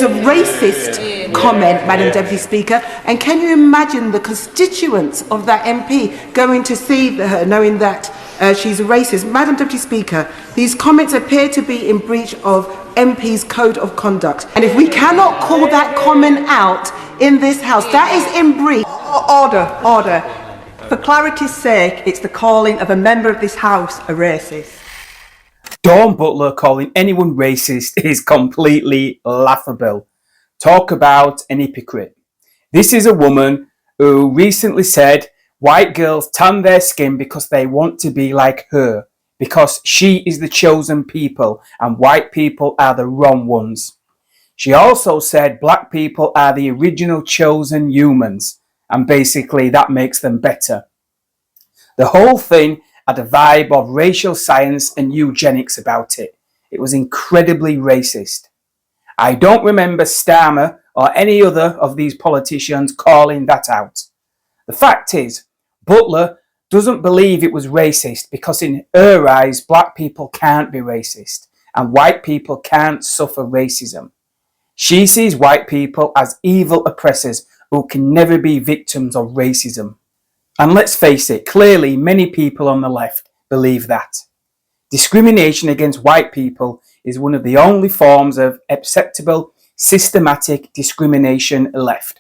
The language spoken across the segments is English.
is a racist comment, Madam Deputy Speaker. And can you imagine the constituents of that MP going to see her knowing that she's a racist? Madam Deputy Speaker, these comments appear to be in breach of MP's code of conduct. And if we cannot call that comment out in this House, that is in breach. Order. For clarity's sake, it's the calling of a member of this House a racist. Dawn Butler calling anyone racist is completely laughable. Talk about an hypocrite. This is a woman who recently said white girls tan their skin because they want to be like her, because she is the chosen people and white people are the wrong ones. She also said black people are the original chosen humans, and basically that makes them better. The whole thing had a vibe of racial science and eugenics about it. It was incredibly racist. I don't remember Starmer or any other of these politicians calling that out. The fact is, Butler doesn't believe it was racist because in her eyes, black people can't be racist and white people can't suffer racism. She sees white people as evil oppressors who can never be victims of racism. And let's face it, clearly many people on the left believe that. Discrimination against white people is one of the only forms of acceptable, systematic discrimination left.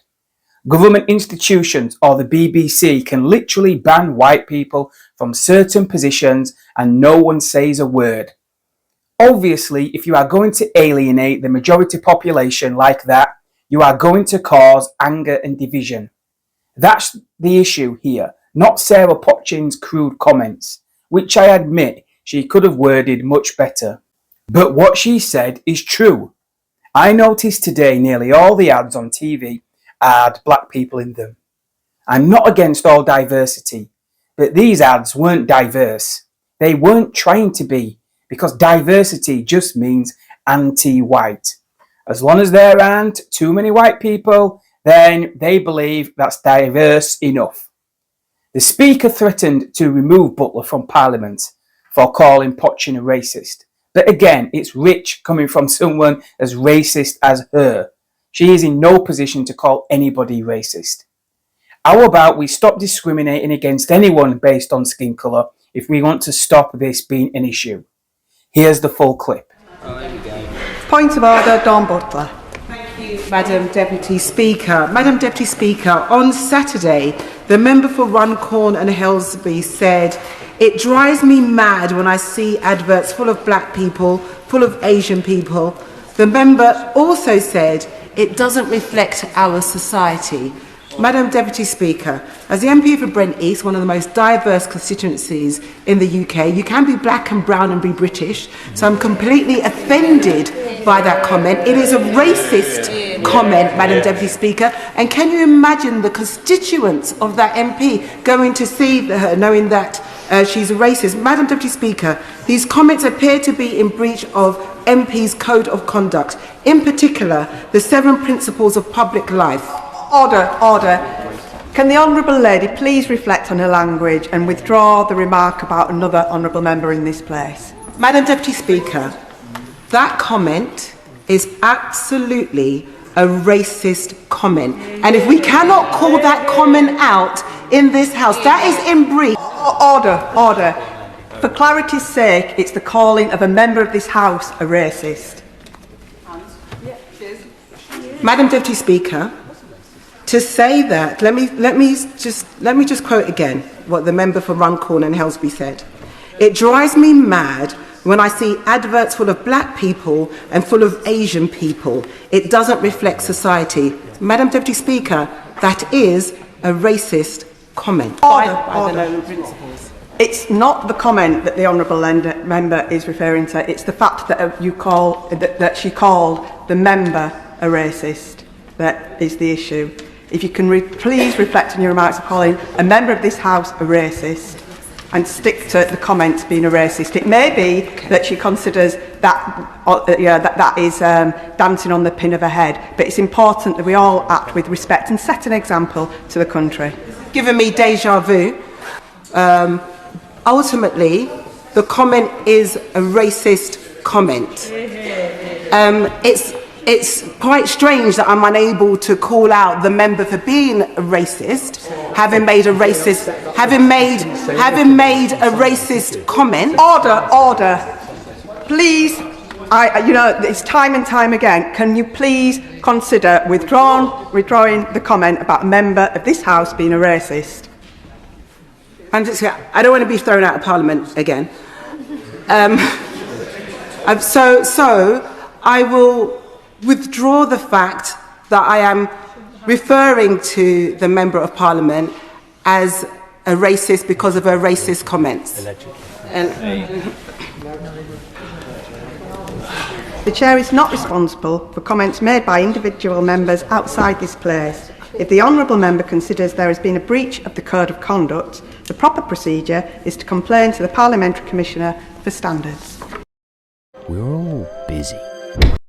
Government institutions or the BBC can literally ban white people from certain positions and no one says a word. Obviously, if you are going to alienate the majority population like that, you are going to cause anger and division. That's the issue here, not Sarah Potchin's crude comments, which I admit she could have worded much better. But what she said is true. I noticed today nearly all the ads on TV had black people in them. I'm not against all diversity, but these ads weren't diverse. They weren't trying to be, because diversity just means anti-white. As long as there aren't too many white people, then they believe that's diverse enough. The Speaker threatened to remove Butler from Parliament for calling Potchin a racist. But again, it's rich coming from someone as racist as her. She is in no position to call anybody racist. How about we stop discriminating against anyone based on skin colour if we want to stop this being an issue? Here's the full clip. Point of order, Dawn Butler. Madam Deputy Speaker. Madam Deputy Speaker, on Saturday, the member for Runcorn and Helsby said, "It drives me mad when I see adverts full of black people, full of Asian people." The member also said, "It doesn't reflect our society." Madam Deputy Speaker, as the MP for Brent East, one of the most diverse constituencies in the UK, you can be black and brown and be British, so I'm completely offended by that comment. It is a racist comment, Madam Deputy Speaker, and can you imagine the constituents of that MP going to see her knowing that she's a racist? Madam Deputy Speaker, these comments appear to be in breach of MP's code of conduct, in particular the 7 principles of public life. Order. Can the Honourable Lady please reflect on her language and withdraw the remark about another Honourable Member in this place? Madam Deputy Speaker, that comment is absolutely a racist comment. And if we cannot call that comment out in this House, that is in breach. Order. For clarity's sake, it's the calling of a member of this House a racist. Madam Deputy Speaker, to say that, let me just quote again what the member for Runcorn and Helsby said. "It drives me mad when I see adverts full of black people and full of Asian people. It doesn't reflect society." Madam Deputy Speaker, that is a racist comment. Order. It's not the comment that the Honourable Member is referring to. It's the fact that that she called the member a racist that is the issue. If you can please reflect on your remarks of calling a member of this House a racist and stick to the comments being a racist. It may be that she considers that that is dancing on the pin of her head, but it's important that we all act with respect and set an example to the country. Giving me deja vu. Ultimately, the comment is a racist comment. It's quite strange that I'm unable to call out the member for being a racist, having made a racist comment. Order. Please, it's time and time again. Can you please consider withdrawing the comment about a member of this House being a racist? I don't want to be thrown out of Parliament again. So I will withdraw the fact that I am referring to the Member of Parliament as a racist because of her racist comments. The Chair is not responsible for comments made by individual members outside this place. If the Honourable Member considers there has been a breach of the Code of Conduct, the proper procedure is to complain to the Parliamentary Commissioner for Standards. We're all busy.